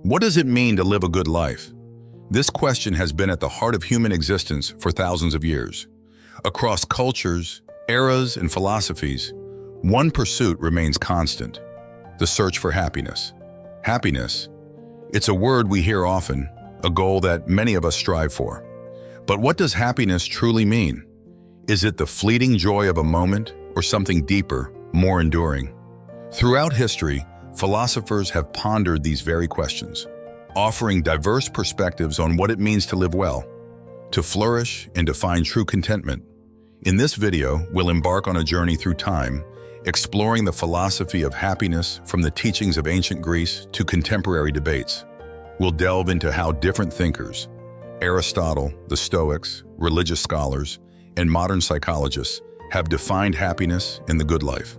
What does it mean to live a good life? This question has been at the heart of human existence for thousands of years. Across cultures, eras, and philosophies, one pursuit remains constant: the search for happiness. Happiness, it's a word we hear often, a goal that many of us strive for. But what does happiness truly mean? Is it the fleeting joy of a moment or something deeper, more enduring? Throughout history, philosophers have pondered these very questions, offering diverse perspectives on what it means to live well, to flourish, and to find true contentment. In this video, we'll embark on a journey through time, exploring the philosophy of happiness from the teachings of ancient Greece to contemporary debates. We'll delve into how different thinkers, Aristotle, the Stoics, religious scholars, and modern psychologists have defined happiness and the good life.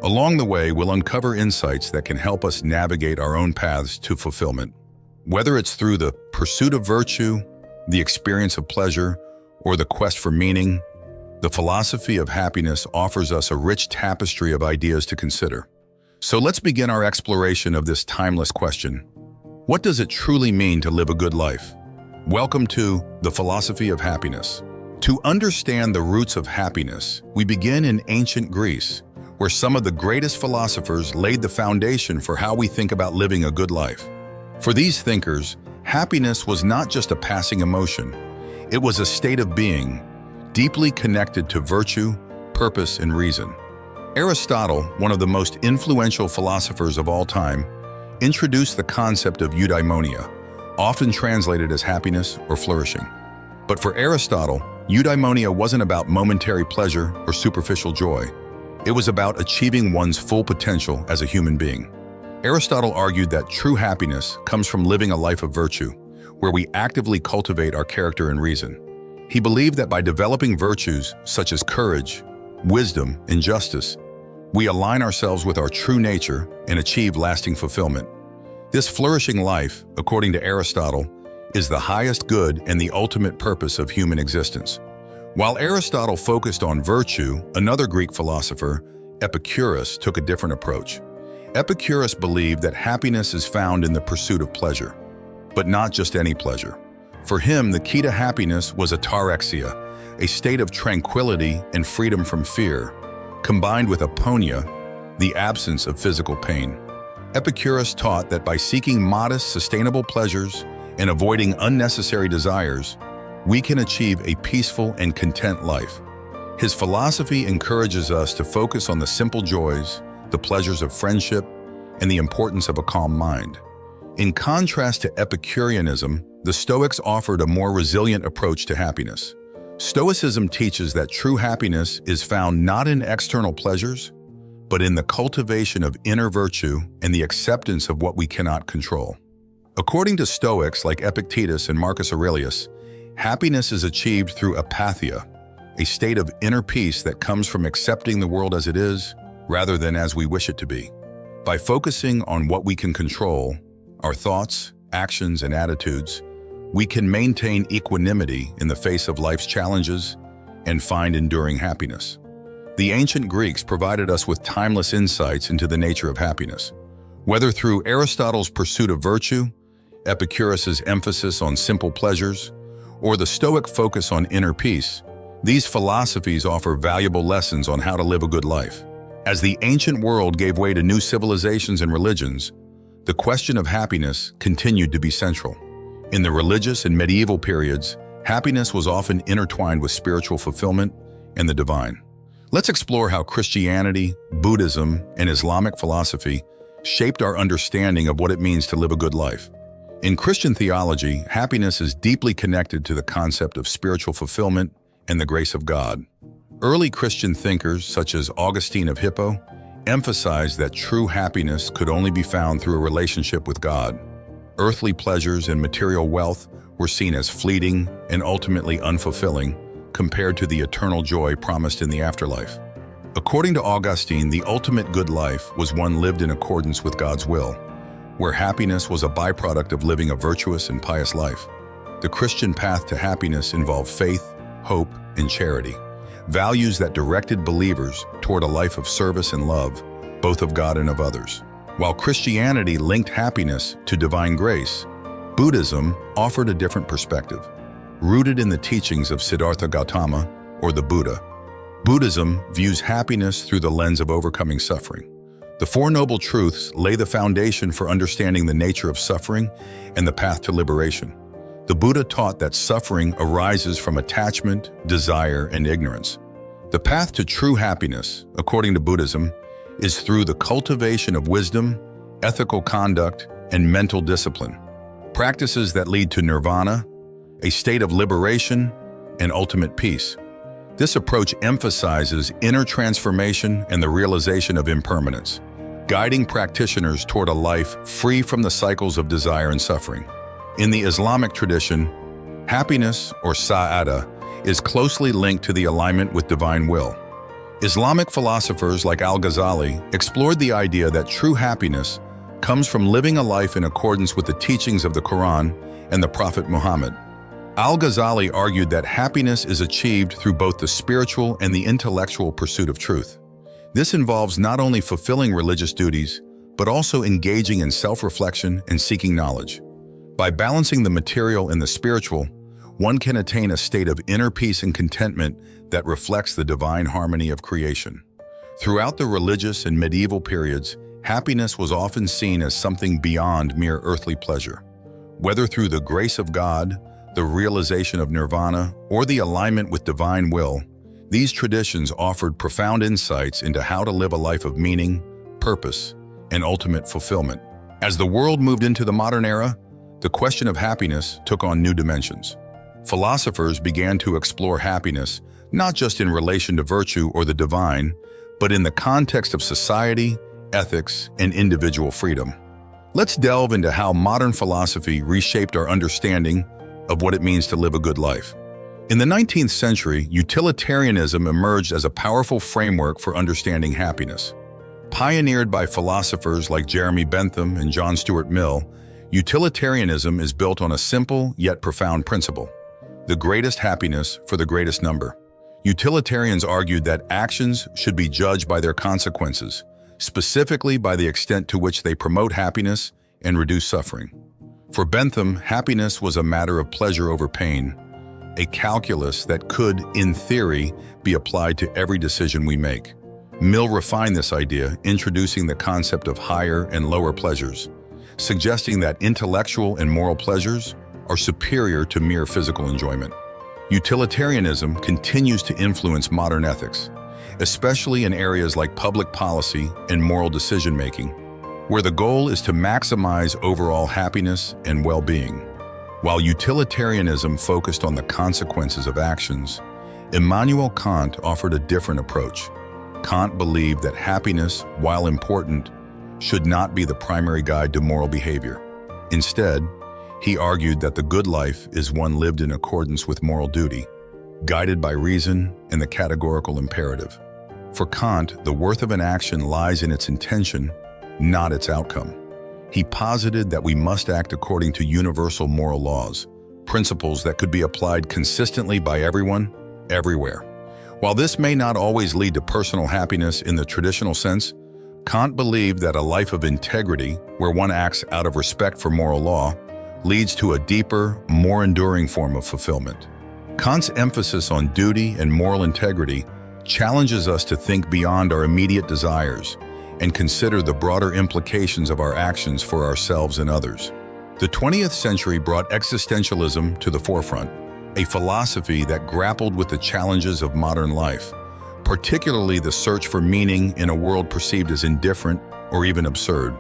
Along the way, we'll uncover insights that can help us navigate our own paths to fulfillment. Whether it's through the pursuit of virtue, the experience of pleasure, or the quest for meaning, the philosophy of happiness offers us a rich tapestry of ideas to consider. So let's begin our exploration of this timeless question. What does it truly mean to live a good life? Welcome to the philosophy of happiness. To understand the roots of happiness, we begin in ancient Greece, where some of the greatest philosophers laid the foundation for how we think about living a good life. For these thinkers, happiness was not just a passing emotion. It was a state of being, deeply connected to virtue, purpose, and reason. Aristotle, one of the most influential philosophers of all time, introduced the concept of eudaimonia, often translated as happiness or flourishing. But for Aristotle, eudaimonia wasn't about momentary pleasure or superficial joy. It was about achieving one's full potential as a human being. Aristotle argued that true happiness comes from living a life of virtue, where we actively cultivate our character and reason. He believed that by developing virtues such as courage, wisdom, and justice, we align ourselves with our true nature and achieve lasting fulfillment. This flourishing life, according to Aristotle, is the highest good and the ultimate purpose of human existence. While Aristotle focused on virtue, another Greek philosopher, Epicurus, took a different approach. Epicurus believed that happiness is found in the pursuit of pleasure, but not just any pleasure. For him, the key to happiness was atarexia, a state of tranquility and freedom from fear, combined with aponia, the absence of physical pain. Epicurus taught that by seeking modest, sustainable pleasures and avoiding unnecessary desires, we can achieve a peaceful and content life. His philosophy encourages us to focus on the simple joys, the pleasures of friendship, and the importance of a calm mind. In contrast to Epicureanism, the Stoics offered a more resilient approach to happiness. Stoicism teaches that true happiness is found not in external pleasures, but in the cultivation of inner virtue and the acceptance of what we cannot control. According to Stoics like Epictetus and Marcus Aurelius, happiness is achieved through apatheia, a state of inner peace that comes from accepting the world as it is, rather than as we wish it to be. By focusing on what we can control, our thoughts, actions, and attitudes, we can maintain equanimity in the face of life's challenges and find enduring happiness. The ancient Greeks provided us with timeless insights into the nature of happiness. Whether through Aristotle's pursuit of virtue, Epicurus's emphasis on simple pleasures, or the Stoic focus on inner peace, these philosophies offer valuable lessons on how to live a good life. As the ancient world gave way to new civilizations and religions, the question of happiness continued to be central. In the religious and medieval periods, happiness was often intertwined with spiritual fulfillment and the divine. Let's explore how Christianity, Buddhism, and Islamic philosophy shaped our understanding of what it means to live a good life. In Christian theology, happiness is deeply connected to the concept of spiritual fulfillment and the grace of God. Early Christian thinkers, such as Augustine of Hippo, emphasized that true happiness could only be found through a relationship with God. Earthly pleasures and material wealth were seen as fleeting and ultimately unfulfilling compared to the eternal joy promised in the afterlife. According to Augustine, the ultimate good life was one lived in accordance with God's will, where happiness was a byproduct of living a virtuous and pious life. The Christian path to happiness involved faith, hope, and charity, values that directed believers toward a life of service and love, both of God and of others. While Christianity linked happiness to divine grace, Buddhism offered a different perspective, rooted in the teachings of Siddhartha Gautama, or the Buddha. Buddhism views happiness through the lens of overcoming suffering. The Four Noble Truths lay the foundation for understanding the nature of suffering and the path to liberation. The Buddha taught that suffering arises from attachment, desire, and ignorance. The path to true happiness, according to Buddhism, is through the cultivation of wisdom, ethical conduct, and mental discipline. Practices that lead to nirvana, a state of liberation, and ultimate peace. This approach emphasizes inner transformation and the realization of impermanence, guiding practitioners toward a life free from the cycles of desire and suffering. In the Islamic tradition, happiness, or sa'ada, is closely linked to the alignment with divine will. Islamic philosophers like Al-Ghazali explored the idea that true happiness comes from living a life in accordance with the teachings of the Quran and the Prophet Muhammad. Al-Ghazali argued that happiness is achieved through both the spiritual and the intellectual pursuit of truth. This involves not only fulfilling religious duties, but also engaging in self-reflection and seeking knowledge. By balancing the material and the spiritual, one can attain a state of inner peace and contentment that reflects the divine harmony of creation. Throughout the religious and medieval periods, happiness was often seen as something beyond mere earthly pleasure. Whether through the grace of God, the realization of nirvana, or the alignment with divine will, these traditions offered profound insights into how to live a life of meaning, purpose, and ultimate fulfillment. As the world moved into the modern era, the question of happiness took on new dimensions. Philosophers began to explore happiness not just in relation to virtue or the divine, but in the context of society, ethics, and individual freedom. Let's delve into how modern philosophy reshaped our understanding of what it means to live a good life. In the 19th century, utilitarianism emerged as a powerful framework for understanding happiness. Pioneered by philosophers like Jeremy Bentham and John Stuart Mill, utilitarianism is built on a simple yet profound principle: the greatest happiness for the greatest number. Utilitarians argued that actions should be judged by their consequences, specifically by the extent to which they promote happiness and reduce suffering. For Bentham, happiness was a matter of pleasure over pain, a calculus that could, in theory, be applied to every decision we make. Mill refined this idea, introducing the concept of higher and lower pleasures, suggesting that intellectual and moral pleasures are superior to mere physical enjoyment. Utilitarianism continues to influence modern ethics, especially in areas like public policy and moral decision-making, where the goal is to maximize overall happiness and well-being. While utilitarianism focused on the consequences of actions, Immanuel Kant offered a different approach. Kant believed that happiness, while important, should not be the primary guide to moral behavior. Instead, he argued that the good life is one lived in accordance with moral duty, guided by reason and the categorical imperative. For Kant, the worth of an action lies in its intention, not its outcome. He posited that we must act according to universal moral laws, principles that could be applied consistently by everyone, everywhere. While this may not always lead to personal happiness in the traditional sense, Kant believed that a life of integrity, where one acts out of respect for moral law, leads to a deeper, more enduring form of fulfillment. Kant's emphasis on duty and moral integrity challenges us to think beyond our immediate desires and consider the broader implications of our actions for ourselves and others. The 20th century brought existentialism to the forefront, a philosophy that grappled with the challenges of modern life, particularly the search for meaning in a world perceived as indifferent or even absurd.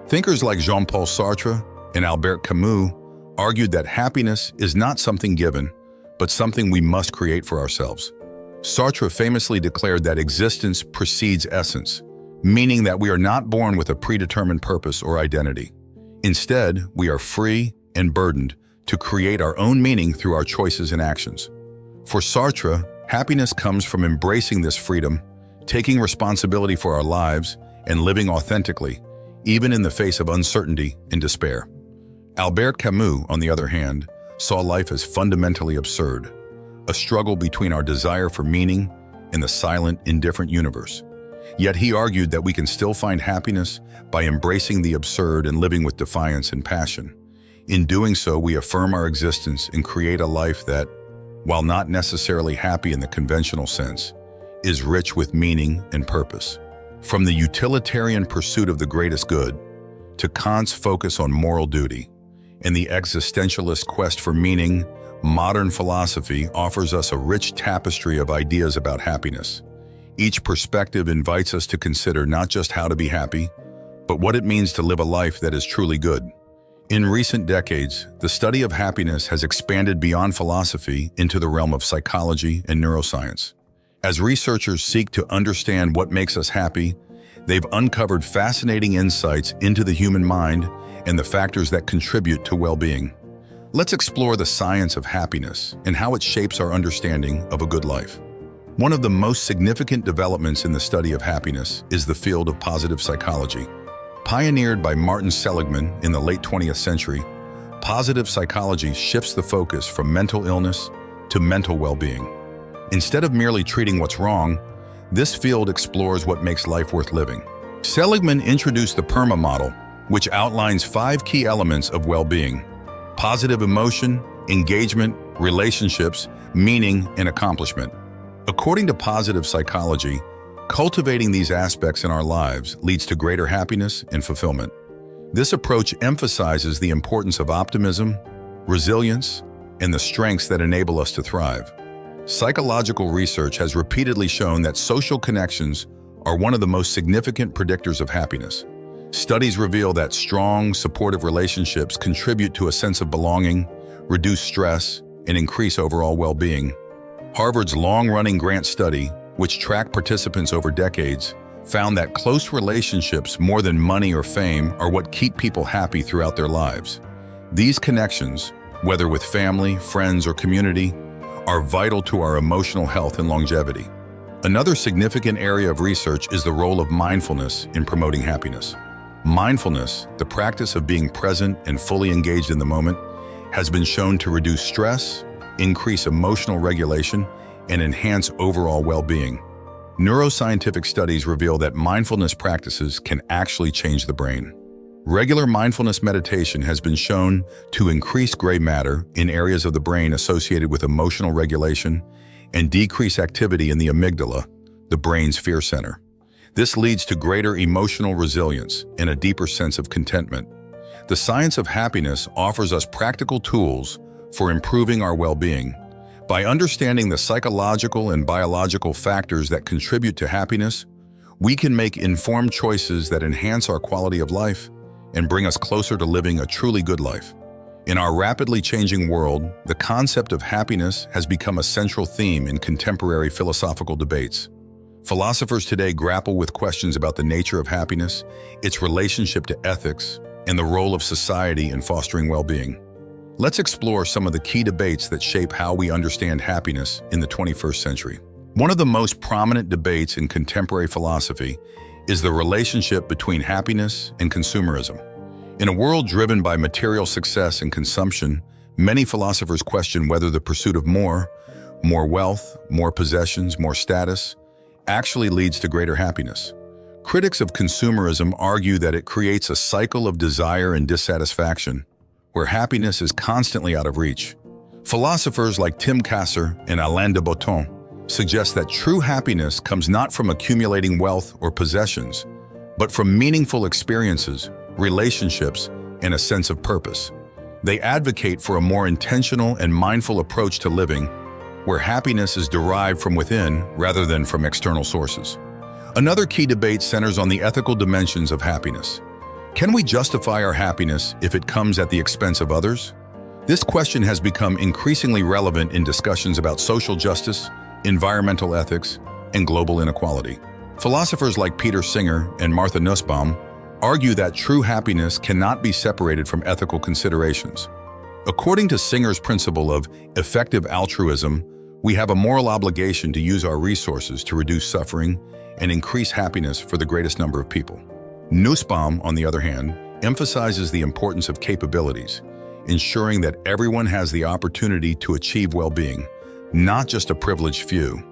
Thinkers like Jean-Paul Sartre and Albert Camus argued that happiness is not something given, but something we must create for ourselves. Sartre famously declared that existence precedes essence, meaning that we are not born with a predetermined purpose or identity. Instead, we are free and burdened to create our own meaning through our choices and actions. For Sartre, happiness comes from embracing this freedom, taking responsibility for our lives, and living authentically, even in the face of uncertainty and despair. Albert Camus, on the other hand, saw life as fundamentally absurd, a struggle between our desire for meaning and the silent, indifferent universe. Yet he argued that we can still find happiness by embracing the absurd and living with defiance and passion. In doing so, we affirm our existence and create a life that, while not necessarily happy in the conventional sense, is rich with meaning and purpose. From the utilitarian pursuit of the greatest good, to Kant's focus on moral duty, and the existentialist quest for meaning, modern philosophy offers us a rich tapestry of ideas about happiness. Each perspective invites us to consider not just how to be happy, but what it means to live a life that is truly good. In recent decades, the study of happiness has expanded beyond philosophy into the realm of psychology and neuroscience. As researchers seek to understand what makes us happy, they've uncovered fascinating insights into the human mind and the factors that contribute to well-being. Let's explore the science of happiness and how it shapes our understanding of a good life. One of the most significant developments in the study of happiness is the field of positive psychology. Pioneered by Martin Seligman in the late 20th century, positive psychology shifts the focus from mental illness to mental well-being. Instead of merely treating what's wrong, this field explores what makes life worth living. Seligman introduced the PERMA model, which outlines 5 key elements of well-being: positive emotion, engagement, relationships, meaning, and accomplishment. According to positive psychology, cultivating these aspects in our lives leads to greater happiness and fulfillment. This approach emphasizes the importance of optimism, resilience, and the strengths that enable us to thrive. Psychological research has repeatedly shown that social connections are one of the most significant predictors of happiness. Studies reveal that strong, supportive relationships contribute to a sense of belonging, reduce stress, and increase overall well-being. Harvard's long-running grant study, which tracked participants over decades, found that close relationships more than money or fame are what keep people happy throughout their lives. These connections, whether with family, friends, or community, are vital to our emotional health and longevity. Another significant area of research is the role of mindfulness in promoting happiness. Mindfulness, the practice of being present and fully engaged in the moment, has been shown to reduce stress, increase emotional regulation, and enhance overall well-being. Neuroscientific studies reveal that mindfulness practices can actually change the brain. Regular mindfulness meditation has been shown to increase gray matter in areas of the brain associated with emotional regulation and decrease activity in the amygdala, the brain's fear center. This leads to greater emotional resilience and a deeper sense of contentment. The science of happiness offers us practical tools for improving our well-being. By understanding the psychological and biological factors that contribute to happiness, we can make informed choices that enhance our quality of life and bring us closer to living a truly good life. In our rapidly changing world, the concept of happiness has become a central theme in contemporary philosophical debates. Philosophers today grapple with questions about the nature of happiness, its relationship to ethics, and the role of society in fostering well-being. Let's explore some of the key debates that shape how we understand happiness in the 21st century. One of the most prominent debates in contemporary philosophy is the relationship between happiness and consumerism. In a world driven by material success and consumption, many philosophers question whether the pursuit of more wealth, more possessions, more status, actually leads to greater happiness. Critics of consumerism argue that it creates a cycle of desire and dissatisfaction, where happiness is constantly out of reach. Philosophers like Tim Kasser and Alain de Botton suggest that true happiness comes not from accumulating wealth or possessions, but from meaningful experiences, relationships, and a sense of purpose. They advocate for a more intentional and mindful approach to living, where happiness is derived from within rather than from external sources. Another key debate centers on the ethical dimensions of happiness. Can we justify our happiness if it comes at the expense of others? This question has become increasingly relevant in discussions about social justice, environmental ethics, and global inequality. Philosophers like Peter Singer and Martha Nussbaum argue that true happiness cannot be separated from ethical considerations. According to Singer's principle of effective altruism, we have a moral obligation to use our resources to reduce suffering and increase happiness for the greatest number of people. Nussbaum, on the other hand, emphasizes the importance of capabilities, ensuring that everyone has the opportunity to achieve well-being, not just a privileged few.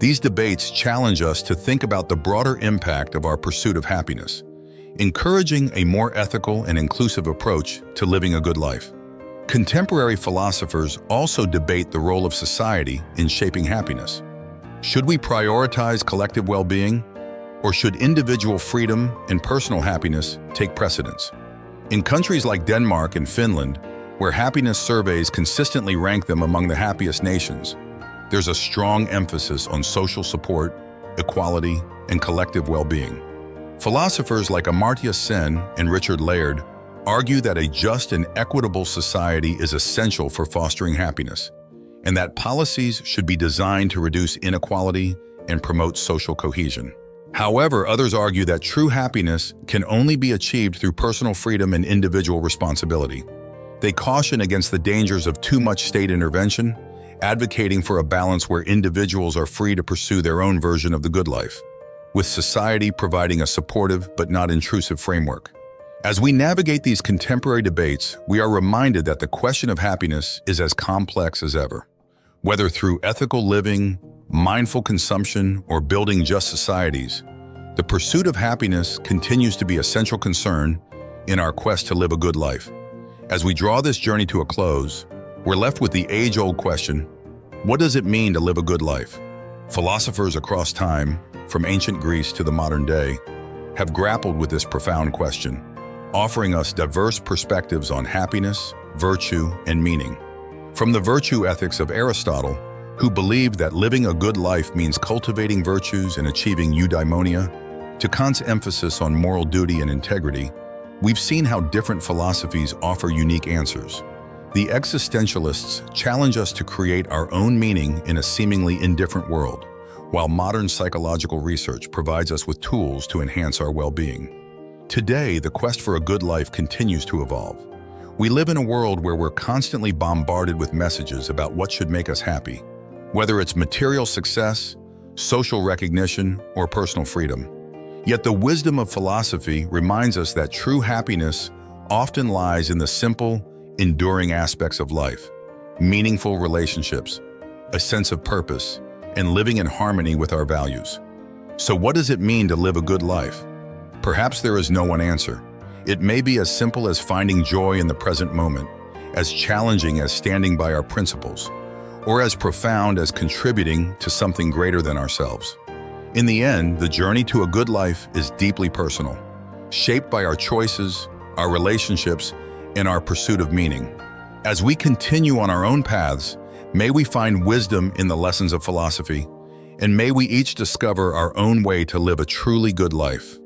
These debates challenge us to think about the broader impact of our pursuit of happiness, encouraging a more ethical and inclusive approach to living a good life. Contemporary philosophers also debate the role of society in shaping happiness. Should we prioritize collective well-being, or should individual freedom and personal happiness take precedence? In countries like Denmark and Finland, where happiness surveys consistently rank them among the happiest nations, there's a strong emphasis on social support, equality, and collective well-being. Philosophers like Amartya Sen and Richard Layard argue that a just and equitable society is essential for fostering happiness, and that policies should be designed to reduce inequality and promote social cohesion. However, others argue that true happiness can only be achieved through personal freedom and individual responsibility. They caution against the dangers of too much state intervention, advocating for a balance where individuals are free to pursue their own version of the good life, with society providing a supportive but not intrusive framework. As we navigate these contemporary debates, we are reminded that the question of happiness is as complex as ever. Whether through ethical living, mindful consumption, or building just societies, the pursuit of happiness continues to be a central concern in our quest to live a good life. As we draw this journey to a close, we're left with the age-old question, what does it mean to live a good life? Philosophers across time, from ancient Greece to the modern day, have grappled with this profound question, offering us diverse perspectives on happiness, virtue, and meaning. From the virtue ethics of Aristotle, who believed that living a good life means cultivating virtues and achieving eudaimonia, to Kant's emphasis on moral duty and integrity, we've seen how different philosophies offer unique answers. The existentialists challenge us to create our own meaning in a seemingly indifferent world, while modern psychological research provides us with tools to enhance our well-being. Today, the quest for a good life continues to evolve. We live in a world where we're constantly bombarded with messages about what should make us happy, whether it's material success, social recognition, or personal freedom. Yet the wisdom of philosophy reminds us that true happiness often lies in the simple, enduring aspects of life: meaningful relationships, a sense of purpose, and living in harmony with our values. So what does it mean to live a good life? Perhaps there is no one answer. It may be as simple as finding joy in the present moment, as challenging as standing by our principles, or as profound as contributing to something greater than ourselves. In the end, the journey to a good life is deeply personal, shaped by our choices, our relationships, and our pursuit of meaning. As we continue on our own paths, may we find wisdom in the lessons of philosophy, and may we each discover our own way to live a truly good life.